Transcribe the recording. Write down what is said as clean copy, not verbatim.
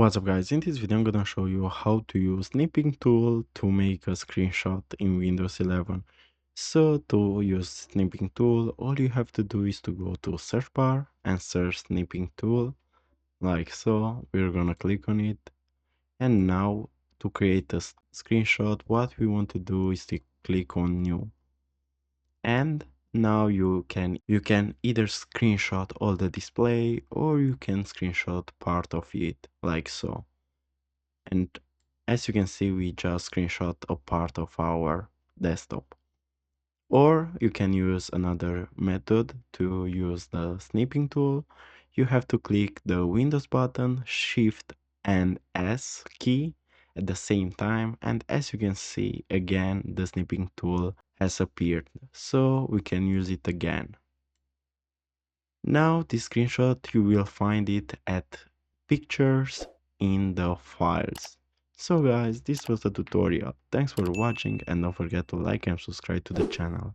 What's up guys, in this video I'm gonna show you how to use Snipping Tool to make a screenshot in Windows 11. So to use Snipping Tool, all you have to do is to go to search bar and search Snipping Tool, like so. We're gonna click on it, and now to create a screenshot, what we want to do is to click on new. And now you can either screenshot all the display or you can screenshot part of it, like so. And as you can see, we just screenshot a part of our desktop. Or you can use another method to use the snipping tool. You have to click the Windows button, Shift and S key at the same time. And as you can see, again, the snipping tool has appeared. So we can use it again. Now this screenshot, you will find it at pictures in the files. So guys, this was the tutorial. Thanks for watching and don't forget to like and subscribe to the channel.